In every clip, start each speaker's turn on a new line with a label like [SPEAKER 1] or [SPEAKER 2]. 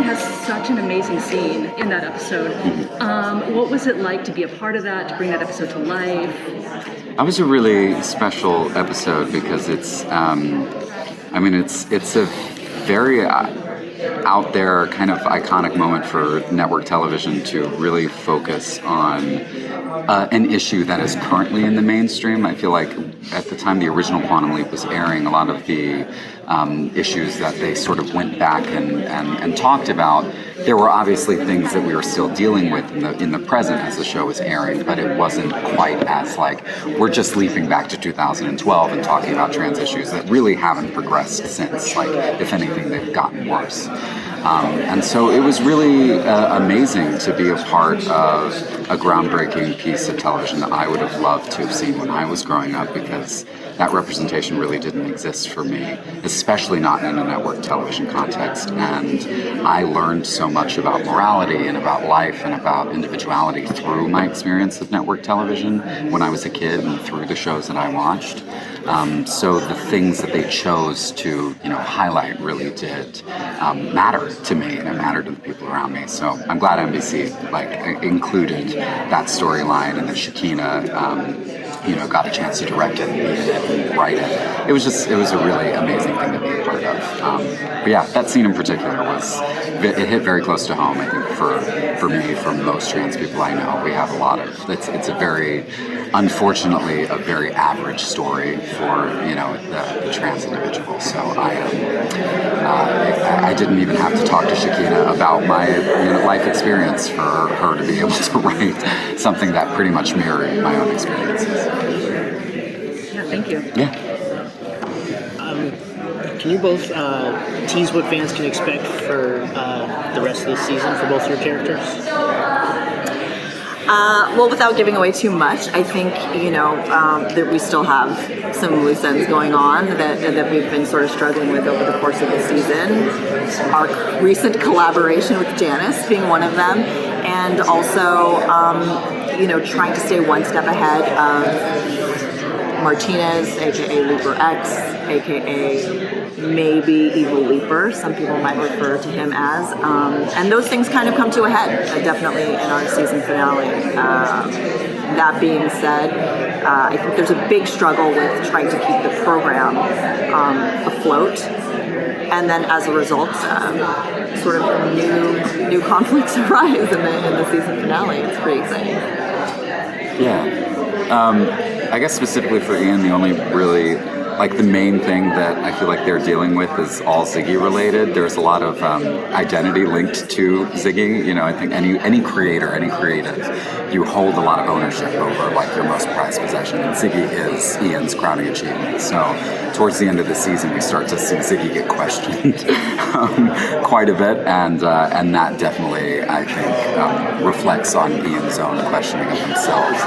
[SPEAKER 1] has such an amazing scene in that episode. What was it like to be a part of that, to bring that episode to life?
[SPEAKER 2] That was a really special episode because it's a very out there kind of iconic moment for network television to really focus on an issue that is currently in the mainstream. I feel like at the time the original Quantum Leap was airing, a lot of the issues that they sort of went back and talked about, there were obviously things that we were still dealing with in the present as the show was airing, but it wasn't quite as like, we're just leaping back to 2012 and talking about trans issues that really haven't progressed since. Like, if anything, they've gotten worse. And so it was really amazing to be a part of a groundbreaking piece of television that I would have loved to have seen when I was growing up, because that representation really didn't exist for me, especially not in a network television context. And I learned so much about morality and about life and about individuality through my experience of network television when I was a kid and through the shows that I watched. So the things that they chose to, highlight really did matter to me, and it mattered to the people around me. So I'm glad NBC included that storyline, and that Shakina got a chance to direct it and be in it and write it. It was a really amazing thing to be a part of. But yeah, that scene in particular it hit very close to home. I think for me, for most trans people I know, we have a lot of, it's unfortunately a very average story for the trans individual. So I didn't even have to talk to Shakina about my life experience for her to be able to write something that pretty much mirrored my own experiences.
[SPEAKER 1] Yeah, thank you.
[SPEAKER 2] Yeah.
[SPEAKER 3] Can you both tease what fans can expect for the rest of the season for both your characters?
[SPEAKER 4] Well, without giving away too much, I think, that we still have some loose ends going on that we've been sort of struggling with over the course of the season. Our recent collaboration with Janice being one of them, and also, trying to stay one step ahead of Martinez, aka Leaper X, aka maybe Evil Leaper, some people might refer to him as. And those things kind of come to a head, definitely in our season finale. That being said, I think there's a big struggle with trying to keep the program afloat. And then as a result, sort of new conflicts arise in the season finale. It's pretty exciting.
[SPEAKER 2] Yeah. I guess specifically for Ian, the only really, the main thing that I feel like they're dealing with is all Ziggy related. There's a lot of identity linked to Ziggy. I think any creator, any creative, you hold a lot of ownership over your most prized possession, and Ziggy is Ian's crowning achievement. So towards the end of the season, we start to see Ziggy get questioned quite a bit, and that definitely, I think, reflects on Ian's own questioning of himself,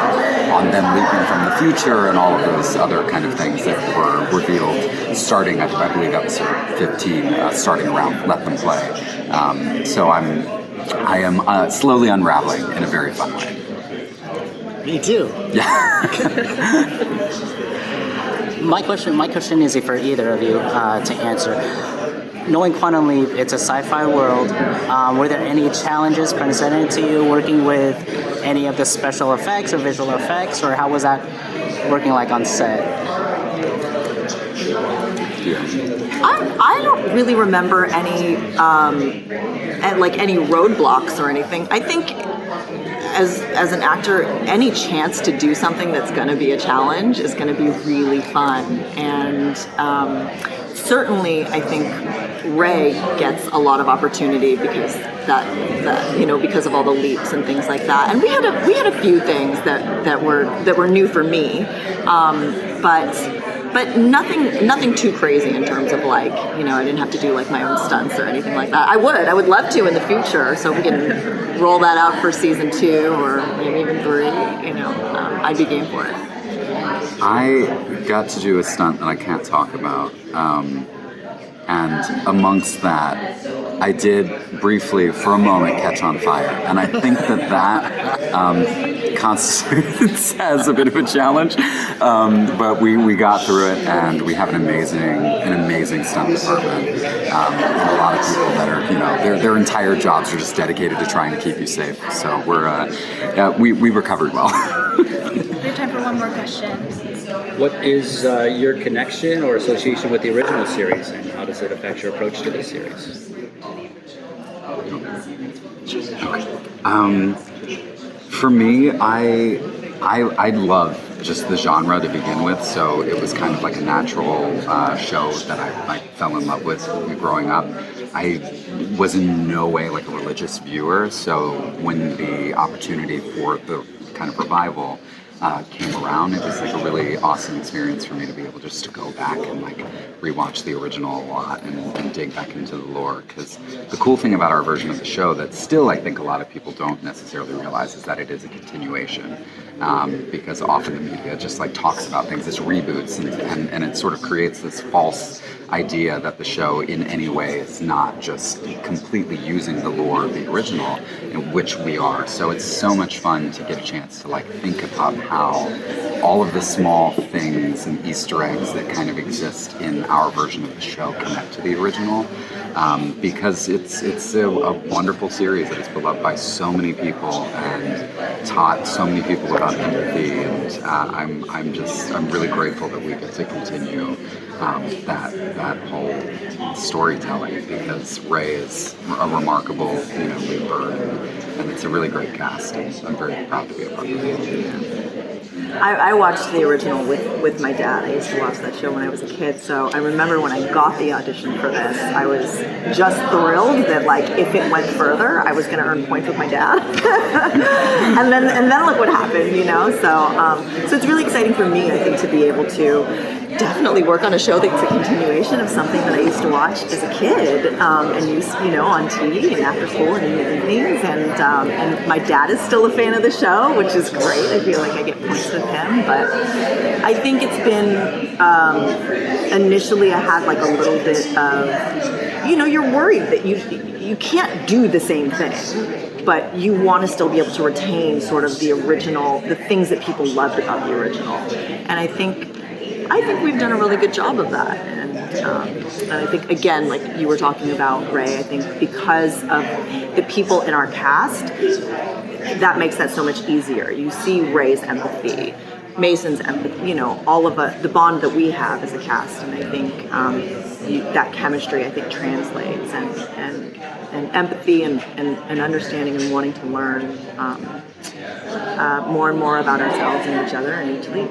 [SPEAKER 2] on them leaping from the future, and all of those other kind of things that were revealed starting at, I believe, episode 15, starting around Let Them Play. So I am slowly unraveling in a very fun way.
[SPEAKER 3] Me too.
[SPEAKER 2] Yeah.
[SPEAKER 5] My question is for either of you to answer. Knowing Quantum Leap, it's a sci-fi world. Were there any challenges presented to you working with any of the special effects or visual effects, or how was that working on set?
[SPEAKER 2] Yeah.
[SPEAKER 4] I don't really remember any any roadblocks or anything. I think as an actor, any chance to do something that's going to be a challenge is going to be really fun. And certainly, I think Ray gets a lot of opportunity because because of all the leaps and things like that. And we had a few things that were new for me, but nothing too crazy in terms of I didn't have to do my own stunts or anything like that. I would love to in the future, so we can roll that out for season 2 or maybe even 3. I'd be game for it.
[SPEAKER 2] I got to do a stunt that I can't talk about, and amongst that I did briefly, for a moment, catch on fire, and I think that constitutes as a bit of a challenge. But we got through it, and we have an amazing stunt department, and a lot of people that are, their entire jobs are just dedicated to trying to keep you safe. So we recovered well.
[SPEAKER 6] We have time for one more question.
[SPEAKER 7] What is your connection or association with the original series, and how does it affect your approach to this series?
[SPEAKER 2] For me, I love just the genre to begin with, so it was kind of like a natural show that I fell in love with growing up. I was in no way like a religious viewer, so when the opportunity for the kind of revival came around, it was like a really awesome experience for me to be able just to go back and like rewatch the original a lot and dig back into the lore. Because the cool thing about our version of the show that still I think a lot of people don't necessarily realize is that it is a continuation. Because often the media just like talks about things as reboots, and it sort of creates this false idea that the show in any way is not just completely using the lore of the original, in which we are. So it's so much fun to get a chance to like think about how all of the small things and Easter eggs that kind of exist in our version of the show connect to the original. Because it's a wonderful series that is beloved by so many people and taught so many people about empathy, and I'm really grateful that we get to continue that whole storytelling, because Ray is a remarkable leaper, and it's a really great cast, and I'm very proud to be a part of it.
[SPEAKER 4] I watched the original with my dad. I used to watch that show when I was a kid, so I remember when I got the audition for this, I was just thrilled that like if it went further, I was going to earn points with my dad. and then look what happened, So it's really exciting for me, I think, to be able to definitely work on a show that's a continuation of something that I used to watch as a kid, and used, on TV and after school and in the evenings. And my dad is still a fan of the show, which is great. I feel like I get points with him. But I think it's been initially I had like a little bit of, you're worried that you can't do the same thing, but you want to still be able to retain sort of the original, the things that people loved about the original. And I think we've done a really good job of that. And I think, again, like you were talking about, Ray, I think because of the people in our cast, that makes that so much easier. You see Ray's empathy, Mason's empathy, all of the bond that we have as a cast. And I think that chemistry, I think, translates, and empathy and understanding and wanting to learn more and more about ourselves and each other and each lead.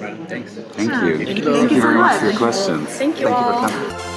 [SPEAKER 7] Right, thanks.
[SPEAKER 2] Thank you. Thank you very much for your questions.
[SPEAKER 6] Thank you all.
[SPEAKER 2] For coming.